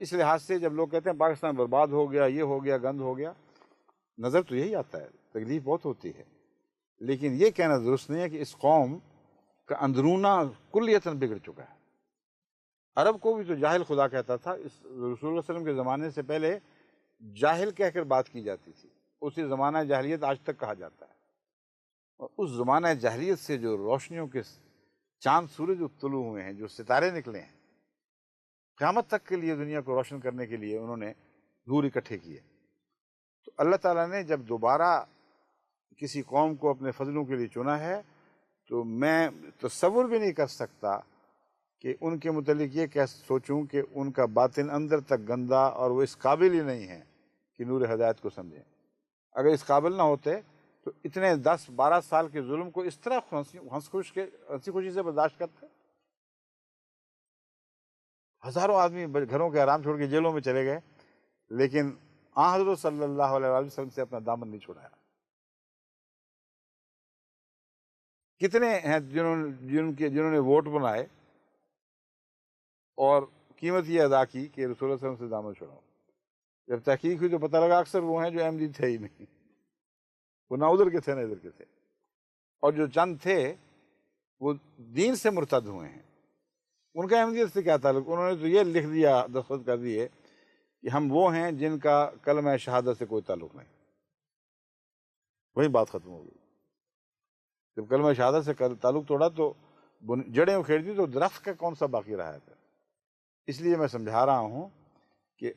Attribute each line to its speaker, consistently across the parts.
Speaker 1: اس لحاظ سے جب لوگ کہتے ہیں پاکستان برباد ہو گیا، یہ ہو گیا، گند ہو گیا، نظر تو یہی آتا ہے، تکلیف بہت ہوتی ہے، لیکن یہ کہنا درست نہیں ہے کہ اس قوم کا اندرونہ کلیتاً بگڑ چکا ہے۔ عرب کو بھی تو جاہل خدا کہتا تھا، اس رسول اللہ صلی اللہ علیہ وسلم کے زمانے سے پہلے جاہل کہہ کر بات کی جاتی تھی، اسی زمانہ جاہلیت آج تک کہا جاتا ہے۔ اور اس زمانہ جاہلیت سے جو روشنیوں کے چاند سورج طلوع ہوئے ہیں، جو ستارے نکلے ہیں، قیامت تک کے لیے دنیا کو روشن کرنے کے لیے انہوں نے نور اکٹھے کیے۔ تو اللہ تعالیٰ نے جب دوبارہ کسی قوم کو اپنے فضلوں کے لیے چنا ہے تو میں تصور بھی نہیں کر سکتا کہ ان کے متعلق یہ کہہ سوچوں کہ ان کا باطن اندر تک گندا اور وہ اس قابل ہی نہیں ہے کہ نور ہدایت کو سمجھیں۔ اگر اس قابل نہ ہوتے تو اتنے 10-12 سال کے ظلم کو اس طرح ہنسی خوشی سے برداشت کرتے؟ ہزاروں آدمی گھروں کے آرام چھوڑ کے جیلوں میں چلے گئے، لیکن حضرت صلی اللہ علیہ وسلم سے اپنا دامن نہیں چھوڑایا۔ کتنے ہیں جنہوں نے ووٹ بنائے اور قیمت یہ ادا کی کہ رسول اللہ صلی اللہ علیہ وسلم سے دامن چھوڑاؤ؟ جب تحقیق ہوئی تو پتہ لگا اکثر وہ ہیں جو احمدی تھے ہی نہیں، وہ نہ ادھر کے تھے نہ ادھر کے تھے، اور جو چند تھے وہ دین سے مرتد ہوئے ہیں۔ ان کا احمدیت سے کیا تعلق؟ انہوں نے تو یہ لکھ دیا، دستخط کر دیے کہ ہم وہ ہیں جن کا کلمہ شہادت سے کوئی تعلق نہیں۔ وہی بات ختم ہو گئی۔ جب کلمہ شہادت سے تعلق توڑا تو جڑیں اکھیڑ دی تو درخت کا کون سا باقی رہا ہے پھر؟ اس لیے میں سمجھا رہا ہوں کہ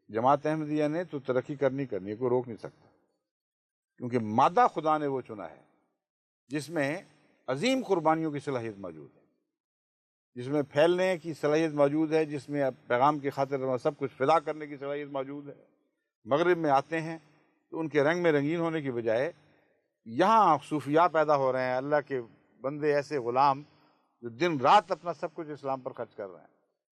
Speaker 1: جماعت احمدیہ نے تو ترقی کرنی کو روک نہیں سکتا، کیونکہ مادہ خدا نے وہ چنا ہے جس میں عظیم قربانیوں کی صلاحیت موجود ہے، جس میں پھیلنے کی صلاحیت موجود ہے، جس میں پیغام کی خاطر سب کچھ فدا کرنے کی صلاحیت موجود ہے۔ مغرب میں آتے ہیں تو ان کے رنگ میں رنگین ہونے کی بجائے یہاں صوفیاء پیدا ہو رہے ہیں، اللہ کے بندے ایسے غلام جو دن رات اپنا سب کچھ اسلام پر خرچ کر رہے ہیں۔